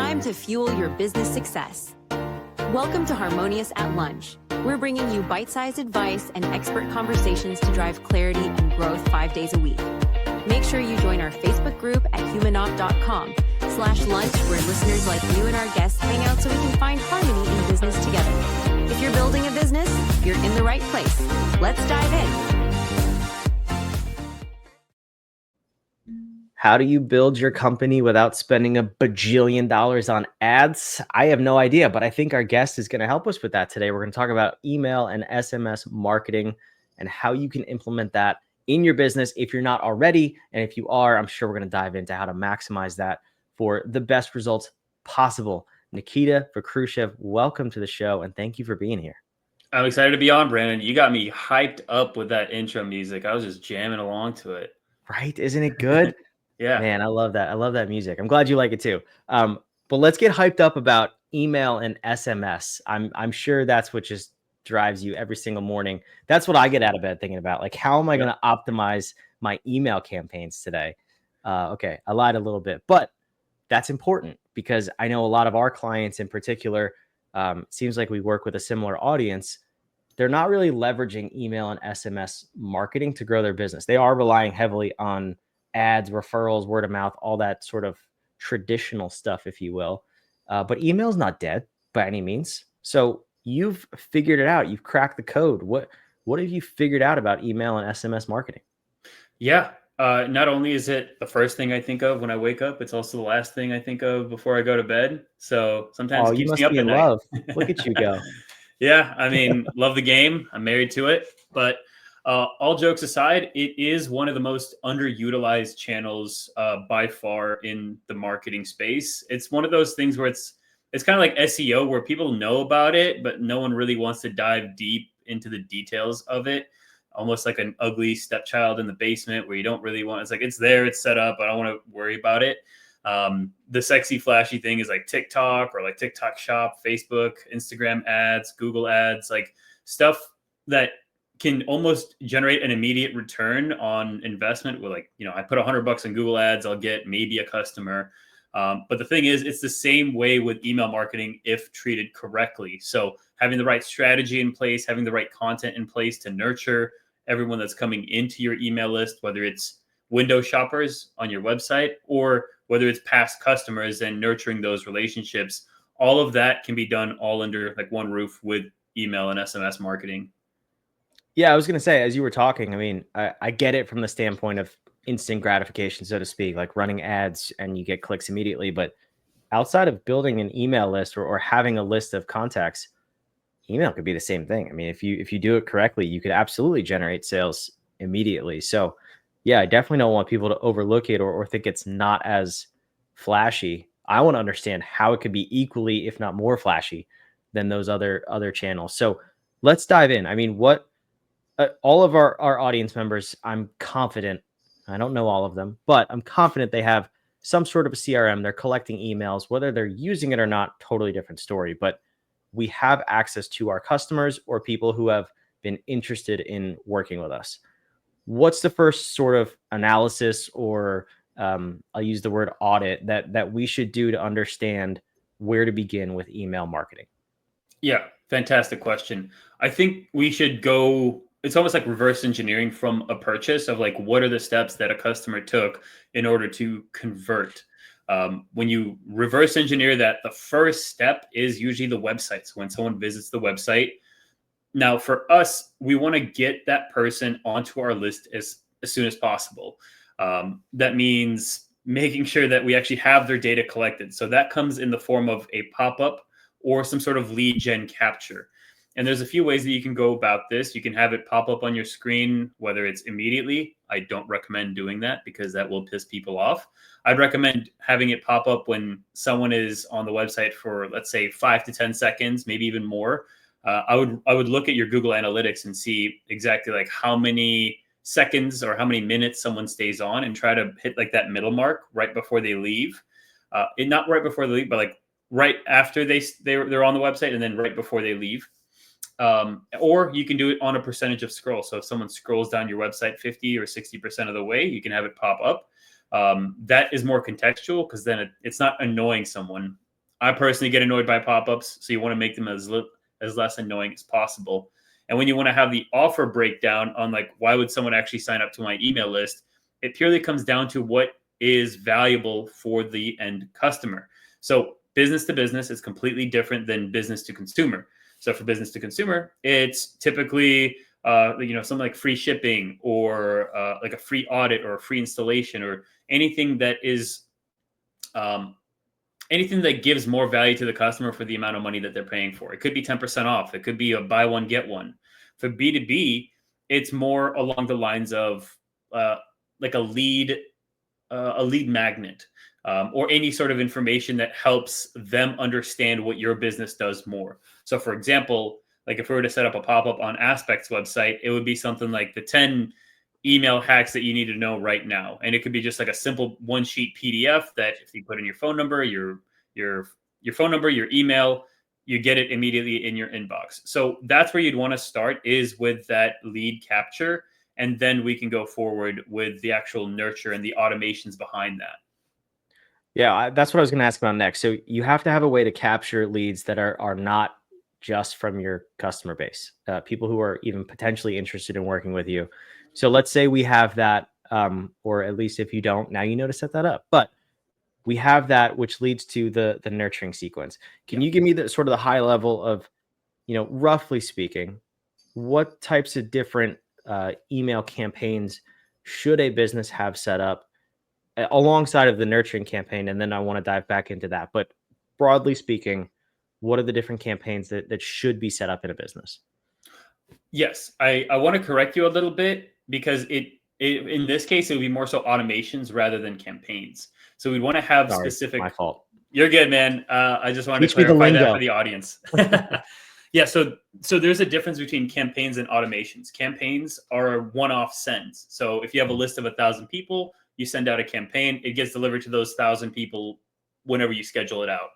time to fuel your business success. Welcome to Harmonious at Lunch. We're bringing you bite-sized advice and expert conversations to drive clarity and growth 5 days a week. Make sure you join our Facebook group at humanopt.com/lunch, where listeners like you and our guests hang out so we can find harmony in business together. If you're building a business, you're in the right place. Let's dive in. How do you build your company without spending $1 bajillion on ads? I have no idea, but I think our guest is going to help us with that today. We're going to talk about email and SMS marketing and how you can implement that in your business if you're not already. And if you are, I'm sure we're going to dive into how to maximize that for the best results possible. Nikita Vakhrushev, welcome to the show, and thank you for being here. I'm excited to be on, Brandon. You got me hyped up with that intro music. I was just jamming along to it. Right? Isn't it good? Yeah. Man, I love that. I love that music. I'm glad you like it too. But let's get hyped up about email and SMS. I'm sure that's what just drives you every single morning. That's what I get out of bed thinking about. Like, how am I going to optimize my email campaigns today? Okay, I lied a little bit, but that's important because I know a lot of our clients in particular, it seems like we work with a similar audience. They're not really leveraging email and SMS marketing to grow their business. They are relying heavily on ads, referrals, word of mouth, all that sort of traditional stuff, if you will. But email's not dead by any means. So you've figured it out. You've cracked the code. What have you figured out about email and SMS marketing? Yeah. Not only is it the first thing I think of when I wake up, it's also the last thing I think of before I go to bed. So sometimes it keeps me up at night. Love. Look at you go. Yeah. I mean, love the game. I'm married to it. But all jokes aside, it is one of the most underutilized channels by far in the marketing space. It's one of those things where it's kind of like SEO, where people know about it, but no one really wants to dive deep into the details of it. Almost like an ugly stepchild in the basement where you don't really want. It's like, it's there, it's set up, I don't want to worry about it. The sexy, flashy thing is like TikTok or like TikTok Shop, Facebook, Instagram ads, Google ads, like stuff that can almost generate an immediate return on investment with, like, I put $100 in Google ads, I'll get maybe a customer. But the thing is, it's the same way with email marketing if treated correctly. So having the right strategy in place, having the right content in place to nurture everyone that's coming into your email list, whether it's window shoppers on your website or whether it's past customers and nurturing those relationships, all of that can be done all under like one roof with email and SMS marketing. Yeah, I was going to say, as you were talking, I mean, I get it from the standpoint of instant gratification, so to speak, like running ads and you get clicks immediately. But outside of building an email list or having a list of contacts, email could be the same thing. I mean, if you do it correctly, you could absolutely generate sales immediately. So yeah, I definitely don't want people to overlook it or think it's not as flashy. I want to understand how it could be equally, if not more flashy than those other channels. So let's dive in. I mean, all of our audience members, I'm confident, I don't know all of them, but I'm confident they have some sort of a CRM. They're collecting emails, whether they're using it or not, totally different story. But we have access to our customers or people who have been interested in working with us. What's the first sort of analysis or I'll use the word audit that we should do to understand where to begin with email marketing? Yeah, fantastic question. I think we should go, it's almost like reverse engineering from a purchase of like, what are the steps that a customer took in order to convert? When you reverse engineer that, the first step is usually the website. So when someone visits the website, now for us, we want to get that person onto our list as soon as possible. That means making sure that we actually have their data collected. So that comes in the form of a pop-up or some sort of lead gen capture. And there's a few ways that you can go about this. You can have it pop up on your screen, whether it's immediately. I don't recommend doing that because that will piss people off. I'd recommend having it pop up when someone is on the website for, let's say, 5 to 10 seconds, maybe even more. I would look at your Google Analytics and see exactly like how many seconds or how many minutes someone stays on and try to hit like that middle mark right before they leave. Not right before they leave, but like right after they're on the website and then right before they leave. Or you can do it on a percentage of scroll. So if someone scrolls down your website 50 or 60% of the way, you can have it pop up. That is more contextual because then it's not annoying someone. I personally get annoyed by pop-ups, so you want to make them as less annoying as possible. And when you want to have the offer breakdown on like why would someone actually sign up to my email list, it purely comes down to what is valuable for the end customer. So business to business is completely different than business to consumer. So for business to consumer, it's typically something like free shipping or like a free audit or a free installation or anything that is anything that gives more value to the customer for the amount of money that they're paying for. It could be 10% off. It could be a buy one, get one. For B2B, it's more along the lines of like a lead magnet, or any sort of information that helps them understand what your business does more. So for example, like if we were to set up a pop-up on Aspect's website, it would be something like the 10 email hacks that you need to know right now. And it could be just like a simple one sheet PDF that if you put in your phone number, your phone number, your email, you get it immediately in your inbox. So that's where you'd want to start, is with that lead capture. And then we can go forward with the actual nurture and the automations behind that. Yeah, that's what I was going to ask about next. So you have to have a way to capture leads that are not just from your customer base, people who are even potentially interested in working with you. So let's say we have that, or at least if you don't, now you know to set that up. But we have that, which leads to the nurturing sequence. Can you give me the sort of the high level of, roughly speaking, what types of different email campaigns should a business have set up alongside of the nurturing campaign? And then I want to dive back into that. But broadly speaking, what are the different campaigns that should be set up in a business? Yes, I want to correct you a little bit, because it in this case, it would be more so automations rather than campaigns. So we'd want to have Sorry, specific. my fault. You're good, man. I just wanted Teach to me the clarify that lingo. for the audience. Yeah, so there's a difference between campaigns and automations. Campaigns are one-off sends. So if you have a list of 1,000 people, you send out a campaign, it gets delivered to those 1,000 people whenever you schedule it out.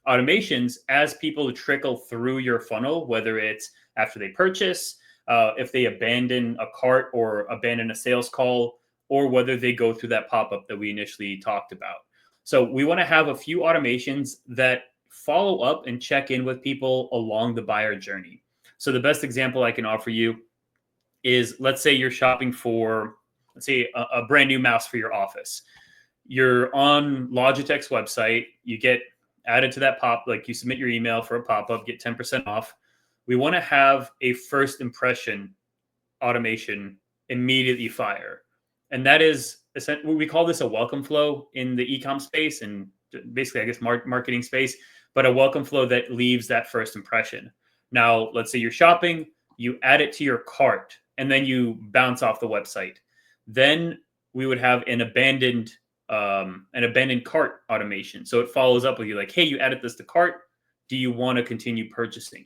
Automations, as people trickle through your funnel, whether it's after they purchase, if they abandon a cart or abandon a sales call, or whether they go through that pop-up that we initially talked about. So we want to have a few automations that follow up and check in with people along the buyer journey. So the best example I can offer you is, let's say you're shopping for, let's say, a brand new mouse for your office. You're on Logitech's website, you get added to that like you submit your email for a pop-up, get 10% off. We want to have a first impression automation immediately fire. And that is, we call this a welcome flow in the e-comm space, and basically, I guess, marketing space, but a welcome flow that leaves that first impression. Now, let's say you're shopping, you add it to your cart, and then you bounce off the website. Then we would have an abandoned cart automation. So it follows up with you like, hey, you added this to cart. Do you want to continue purchasing?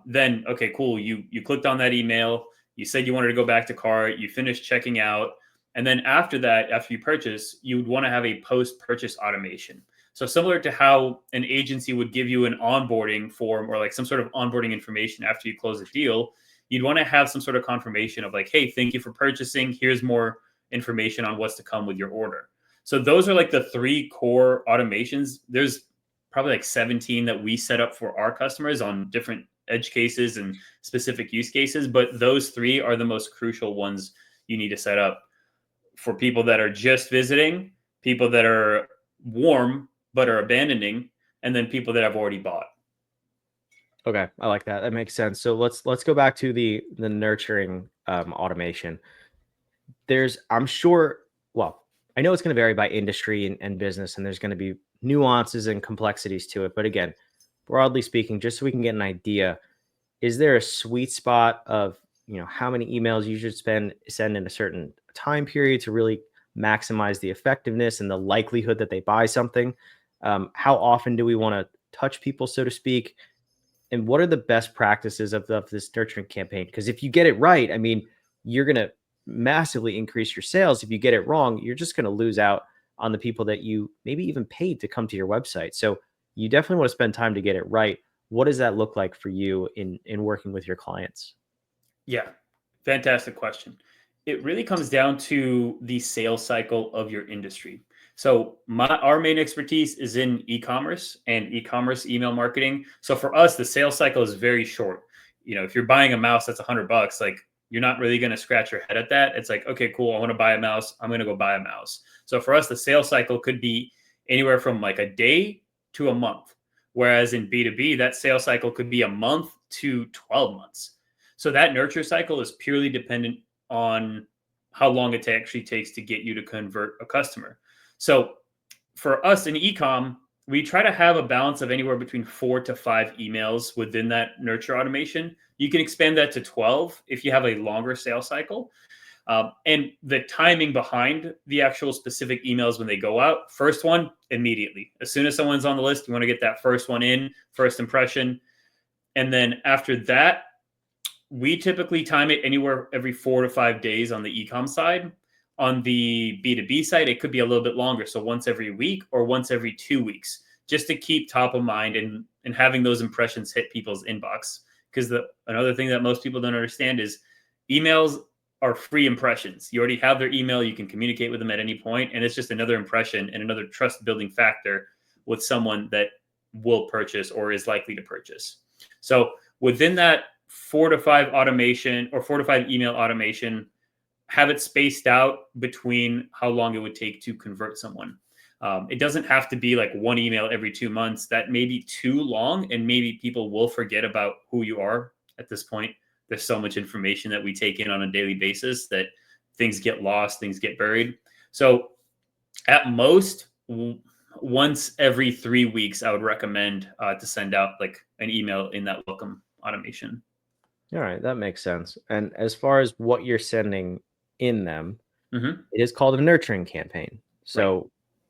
Then, okay, cool. You clicked on that email. You said you wanted to go back to cart. You finished checking out. And then after that, after you purchase, you would want to have a post-purchase automation. So similar to how an agency would give you an onboarding form or like some sort of onboarding information after you close a deal, you'd want to have some sort of confirmation of like, hey, thank you for purchasing. Here's more information on what's to come with your order. So those are like the 3 core automations. There's probably like 17 that we set up for our customers on different edge cases and specific use cases. But those 3 are the most crucial ones you need to set up for people that are just visiting, people that are warm but are abandoning, and then people that have already bought. Okay, I like that. That makes sense. So let's go back to the nurturing automation. I'm sure, well, I know it's going to vary by industry and business, and there's going to be nuances and complexities to it. But again, broadly speaking, just so we can get an idea, is there a sweet spot of how many emails you should send in a certain time period to really maximize the effectiveness and the likelihood that they buy something? How often do we want to touch people, so to speak? And what are the best practices of this nurturing campaign? Because if you get it right, I mean, you're going to massively increase your sales. If you get it wrong, you're just going to lose out on the people that you maybe even paid to come to your website. So you definitely want to spend time to get it right. What does that look like for you in working with your clients? Yeah, fantastic question. It really comes down to the sales cycle of your industry. So our main expertise is in e-commerce and e-commerce email marketing. So for us, the sales cycle is very short. If you're buying a mouse that's $100, like you're not really going to scratch your head at that. It's like, okay, cool. I want to buy a mouse. I'm going to go buy a mouse. So for us, the sales cycle could be anywhere from like a day to a month. Whereas in B2B, that sales cycle could be a month to 12 months. So that nurture cycle is purely dependent on how long it actually takes to get you to convert a customer. So for us in e-comm, we try to have a balance of anywhere between 4 to 5 emails within that nurture automation. You can expand that to 12 if you have a longer sales cycle. And the timing behind the actual specific emails when they go out, first one, immediately. As soon as someone's on the list, you want to get that first one in, first impression. And then after that, we typically time it anywhere every 4 to 5 days on the e-comm side. On the B2B side, it could be a little bit longer. So once every week or once every 2 weeks, just to keep top of mind and having those impressions hit people's inbox. Because another thing that most people don't understand is emails are free impressions. You already have their email. You can communicate with them at any point. And it's just another impression and another trust building factor with someone that will purchase or is likely to purchase. So within that 4 to 5 automation or 4 to 5 email automation, have it spaced out between how long it would take to convert someone. It doesn't have to be like one email every 2 months. That may be too long, and maybe people will forget about who you are at this point. There's so much information that we take in on a daily basis that things get lost, things get buried. So at most, once every 3 weeks, I would recommend to send out like an email in that welcome automation. All right, that makes sense. And as far as what you're sending in them, Mm-hmm. it is called a nurturing campaign. So Right.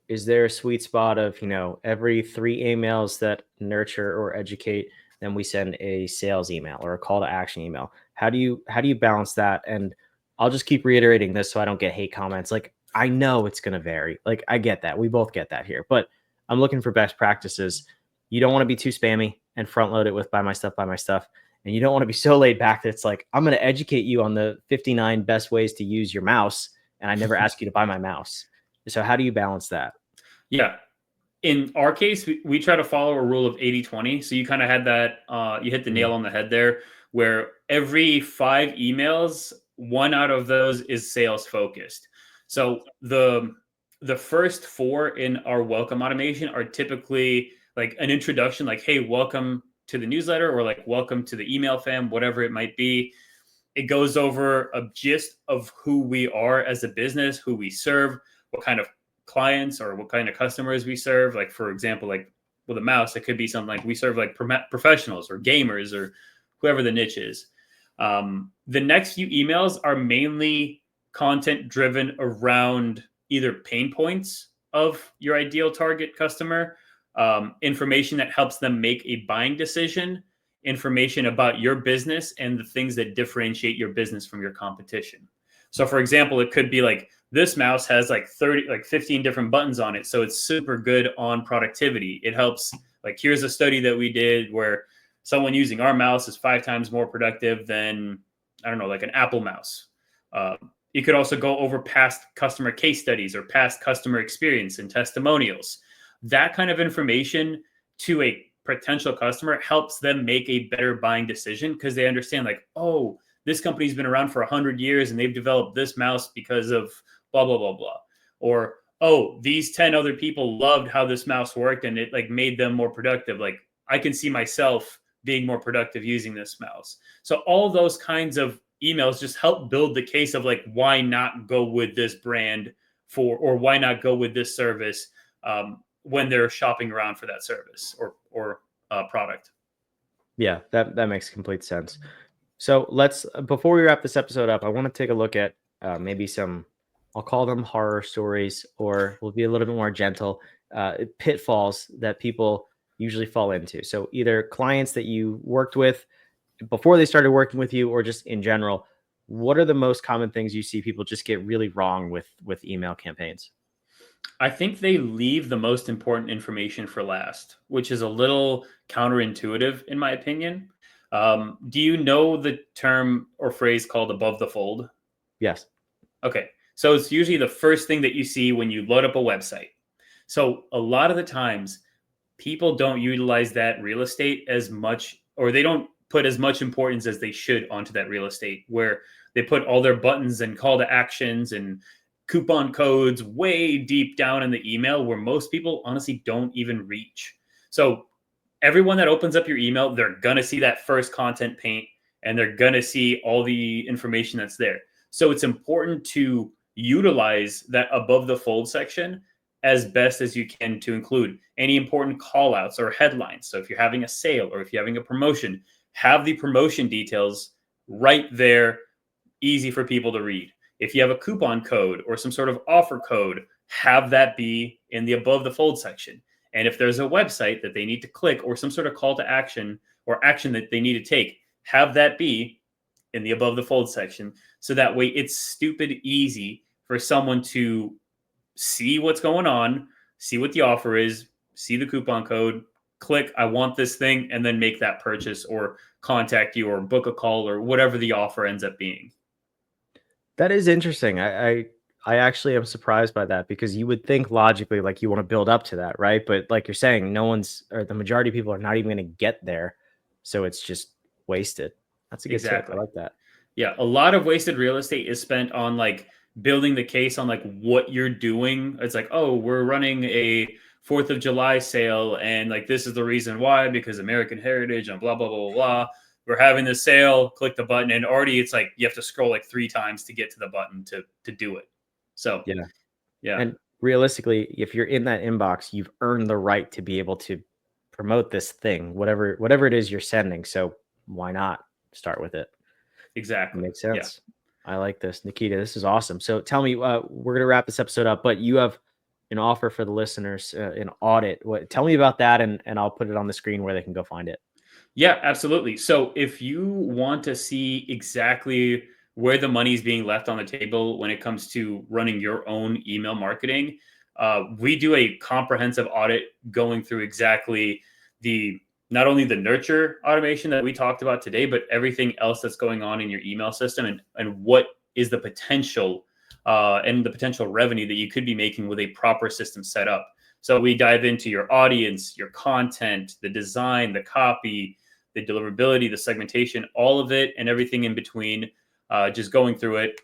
is there a sweet spot of, every 3 emails that nurture or educate, then we send a sales email or a call to action email? How do you balance that? And I'll just keep reiterating this so I don't get hate comments. Like, I know it's going to vary. Like, I get that. We both get that here, but I'm looking for best practices. You don't want to be too spammy and front load it with buy my stuff, buy my stuff. And you don't want to be so laid back that it's like, I'm going to educate you on the 59 best ways to use your mouse, and I never ask you to buy my mouse. So how do you balance that? Yeah. In our case, we try to follow a rule of 80-20. So you kind of had that, you hit the nail on the head there, where every 5 emails, 1 out of those is sales focused. So the first 4 in our welcome automation are typically like an introduction, like, hey, welcome to the newsletter, or like, welcome to the email fam, whatever it might be. It goes over a gist of who we are as a business, who we serve, what kind of clients or what kind of customers we serve. Like, for example, like with a mouse, it could be something like we serve like professionals or gamers or whoever the niche is. The next few emails are mainly content driven around either pain points of your ideal target customer, information that helps them make a buying decision, information about your business and the things that differentiate your business from your competition. So for example, it could be like, this mouse has like 15 different buttons on it. So it's super good on productivity. It helps, like, here's a study that we did where someone using our mouse is 5 times more productive than, I don't know, like an Apple mouse. You could also go over past customer case studies or past customer experience and testimonials. That kind of information to a potential customer helps them make a better buying decision, because they understand like, oh, this company's been around for 100 years and they've developed this mouse because of blah, blah, blah, blah. Or, oh, these 10 other people loved how this mouse worked and it like made them more productive. Like, I can see myself being more productive using this mouse. So all those kinds of emails just help build the case of like, why not go with this brand or why not go with this service when they're shopping around for that service or product. Yeah, that makes complete sense. So before we wrap this episode up, I want to take a look at maybe some, I'll call them horror stories, or we'll be a little bit more gentle, pitfalls that people usually fall into. So either clients that you worked with before they started working with you, or just in general, what are the most common things you see people just get really wrong with email campaigns? I think they leave the most important information for last, which is a little counterintuitive in my opinion. Do you know the term or phrase called above the fold? Yes. Okay. So it's usually the first thing that you see when you load up a website. So a lot of the times people don't utilize that real estate as much, or they don't put as much importance as they should onto that real estate, where they put all their buttons and call to actions and coupon codes way deep down in the email, where most people honestly don't even reach. So everyone that opens up your email, they're going to see that first content paint, and they're going to see all the information that's there. So it's important to utilize that above the fold section as best as you can to include any important call outs or headlines. So if you're having a sale or if you're having a promotion, have the promotion details right there, easy for people to read. If you have a coupon code or some sort of offer code, have that be in the above the fold section. And if there's a website that they need to click or some sort of call to action or action that they need to take, have that be in the above the fold section. So that way it's stupid easy for someone to see what's going on, see what the offer is, see the coupon code, click, I want this thing, and then make that purchase or contact you or book a call or whatever the offer ends up being. That is interesting. I actually am surprised by that, because you would think logically like you want to build up to that, right? But like you're saying, no one's, or the majority of people are not even going to get there. So it's just wasted. That's a good tip. I like that. Yeah. A lot of wasted real estate is spent on like building the case on like what you're doing. It's like, oh, we're running a 4th of July sale, and like this is the reason why, because American heritage and blah, blah, blah, blah, blah. We're having this sale, click the button, and already it's like you have to scroll like 3 times to get to the button to do it. So yeah. And realistically, if you're in that inbox, you've earned the right to be able to promote this thing, whatever it is you're sending. So why not start with it? Exactly. Makes sense. Yeah. I like this, Nikita. This is awesome. So tell me, we're going to wrap this episode up, but you have an offer for the listeners, an audit. Tell me about that, and I'll put it on the screen where they can go find it. Yeah, absolutely. So if you want to see exactly where the money is being left on the table when it comes to running your own email marketing, we do a comprehensive audit going through exactly not only the nurture automation that we talked about today, but everything else that's going on in your email system, and what is the potential and the potential revenue that you could be making with a proper system set up. So we dive into your audience, your content, the design, the copy, the deliverability, the segmentation, all of it and everything in between, just going through it,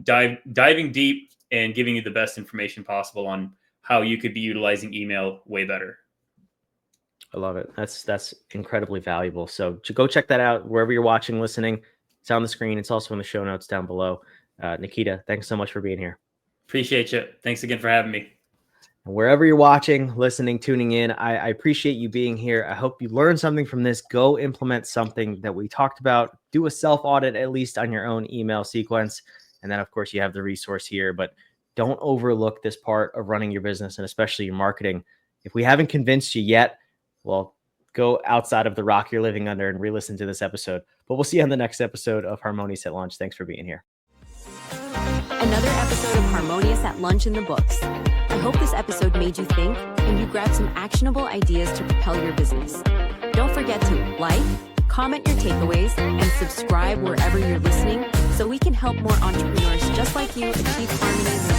diving deep and giving you the best information possible on how you could be utilizing email way better. I love it. That's incredibly valuable. So go check that out wherever you're watching, listening. It's on the screen. It's also in the show notes down below. Nikita, thanks so much for being here. Appreciate you. Thanks again for having me. And wherever you're watching, listening, tuning in, I appreciate you being here. I hope you learned something from this. Go implement something that we talked about. Do a self-audit, at least on your own email sequence. And then, of course, you have the resource here. But don't overlook this part of running your business, and especially your marketing. If we haven't convinced you yet, well, go outside of the rock you're living under and re-listen to this episode. But we'll see you on the next episode of Harmonious at Lunch. Thanks for being here. Another episode of Harmonious at Lunch in the books. I hope this episode made you think and you grabbed some actionable ideas to propel your business. Don't forget to like, comment your takeaways, and subscribe wherever you're listening so we can help more entrepreneurs just like you achieve harmony